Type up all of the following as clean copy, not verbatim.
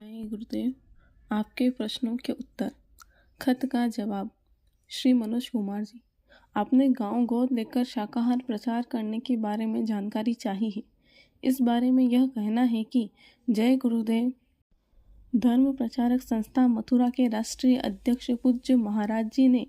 जय गुरुदेव। आपके प्रश्नों के उत्तर। खत का जवाब। श्री मनोज कुमार जी, आपने गांव गोद लेकर शाकाहार प्रचार करने के बारे में जानकारी चाहिए है। इस बारे में यह कहना है कि जय गुरुदेव धर्म प्रचारक संस्था मथुरा के राष्ट्रीय अध्यक्ष पूज्य महाराज जी ने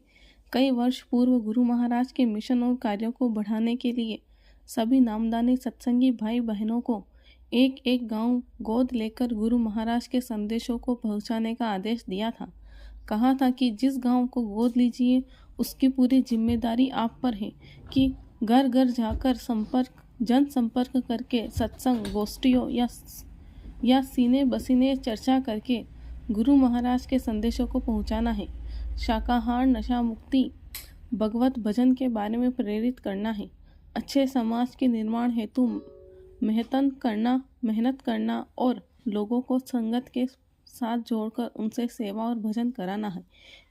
कई वर्ष पूर्व गुरु महाराज के मिशन और कार्यों को बढ़ाने के लिए सभी नामदानी सत्संगी भाई बहनों को एक एक गांव गोद लेकर गुरु महाराज के संदेशों को पहुंचाने का आदेश दिया था। कहा था कि जिस गांव को गोद लीजिए उसकी पूरी जिम्मेदारी आप पर है कि घर घर जाकर जन संपर्क करके सत्संग गोष्ठियों या सीने बसीने चर्चा करके गुरु महाराज के संदेशों को पहुंचाना है। शाकाहार, नशा मुक्ति, भगवत भजन के बारे में प्रेरित करना है। अच्छे समाज के निर्माण हेतु मेहनत करना और लोगों को संगत के साथ जोड़कर उनसे सेवा और भजन कराना है।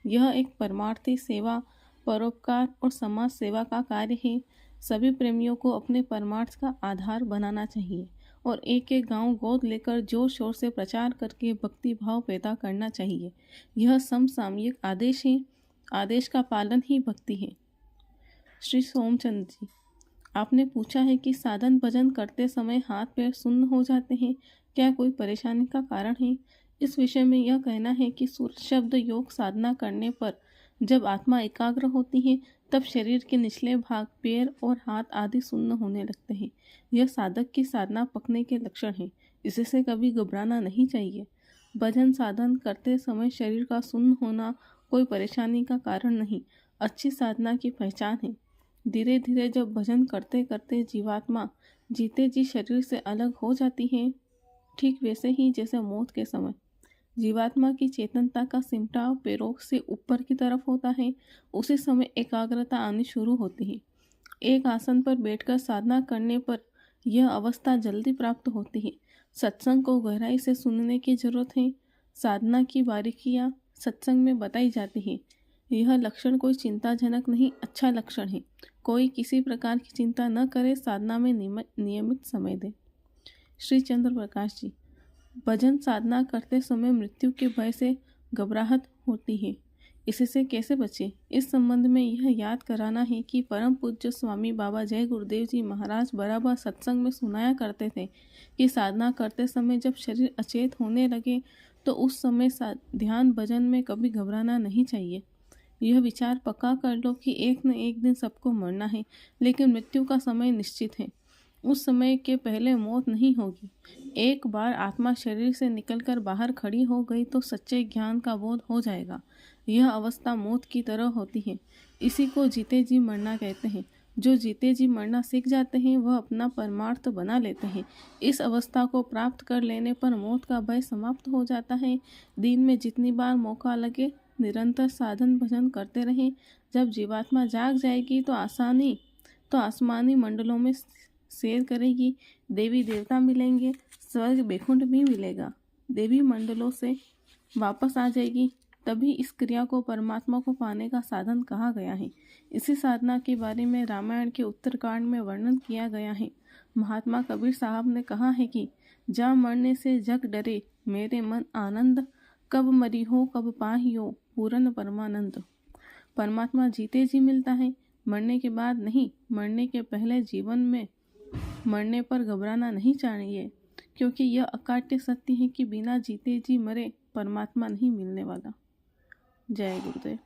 यह एक परमार्थी सेवा, परोपकार और समाज सेवा का कार्य है। सभी प्रेमियों को अपने परमार्थ का आधार बनाना चाहिए और एक एक गांव गोद लेकर जोर शोर से प्रचार करके भक्ति भाव पैदा करना चाहिए। यह समसामयिक आदेश है। आदेश का पालन ही भक्ति है। श्री सोमचंद जी, आपने पूछा है कि साधन भजन करते समय हाथ पैर सुन्न हो जाते हैं, क्या कोई परेशानी का कारण है? इस विषय में यह कहना है कि सूर्य शब्द योग साधना करने पर जब आत्मा एकाग्र होती है तब शरीर के निचले भाग, पैर और हाथ आदि सुन्न होने लगते हैं। यह साधक की साधना पकने के लक्षण है। इससे कभी घबराना नहीं चाहिए। भजन साधन करते समय शरीर का सुन्न होना कोई परेशानी का कारण नहीं, अच्छी साधना की पहचान है। धीरे धीरे जब भजन करते करते जीवात्मा जीते जी शरीर से अलग हो जाती है, ठीक वैसे ही जैसे मौत के समय जीवात्मा की चेतनता का सिमटाव पैरों से ऊपर की तरफ होता है, उसी समय एकाग्रता आनी शुरू होती है। एक आसन पर बैठकर साधना करने पर यह अवस्था जल्दी प्राप्त होती है। सत्संग को गहराई से सुनने की जरूरत है। साधना की बारीकियां सत्संग में बताई जाती है। यह लक्षण कोई चिंताजनक नहीं, अच्छा लक्षण है। कोई किसी प्रकार की चिंता न करे, साधना में नियमित समय दे। श्री चंद्र प्रकाश जी, भजन साधना करते समय मृत्यु के भय से घबराहट होती है, इससे कैसे बचे? इस संबंध में यह याद कराना है कि परम पूज्य स्वामी बाबा जय गुरुदेव जी महाराज बराबर सत्संग में सुनाया करते थे कि साधना करते समय जब शरीर अचेत होने लगे तो उस समय ध्यान भजन में कभी घबराना नहीं चाहिए। यह विचार पक्का कर लो कि एक न एक दिन सबको मरना है, लेकिन मृत्यु का समय निश्चित है। उस समय के पहले मौत नहीं होगी। एक बार आत्मा शरीर से निकलकर बाहर खड़ी हो गई तो सच्चे ज्ञान का बोध हो जाएगा। यह अवस्था मौत की तरह होती है। इसी को जीते जी मरना कहते हैं। जो जीते जी मरना सीख जाते हैं वह अपना परमार्थ बना लेते हैं। इस अवस्था को प्राप्त कर लेने पर मौत का भय समाप्त हो जाता है। दिन में जितनी बार मौका लगे निरंतर साधन भजन करते रहें। जब जीवात्मा जाग जाएगी तो आसमानी मंडलों में सैर करेगी। देवी देवता मिलेंगे, स्वर्ग बैकुंठ भी मिलेगा। देवी मंडलों से वापस आ जाएगी। तभी इस क्रिया को परमात्मा को पाने का साधन कहा गया है। इसी साधना के बारे में रामायण के उत्तरकांड में वर्णन किया गया है। महात्मा कबीर साहब ने कहा है कि जा मरने से जग डरे, मेरे मन आनंद, कब मरी हो कब पाहियो पूर्ण परमानंद। परमात्मा जीते जी मिलता है, मरने के बाद नहीं। मरने के पहले जीवन में मरने पर घबराना नहीं चाहिए, क्योंकि यह अकाट्य सत्य है कि बिना जीते जी मरे परमात्मा नहीं मिलने वाला। जय गुरुदेव।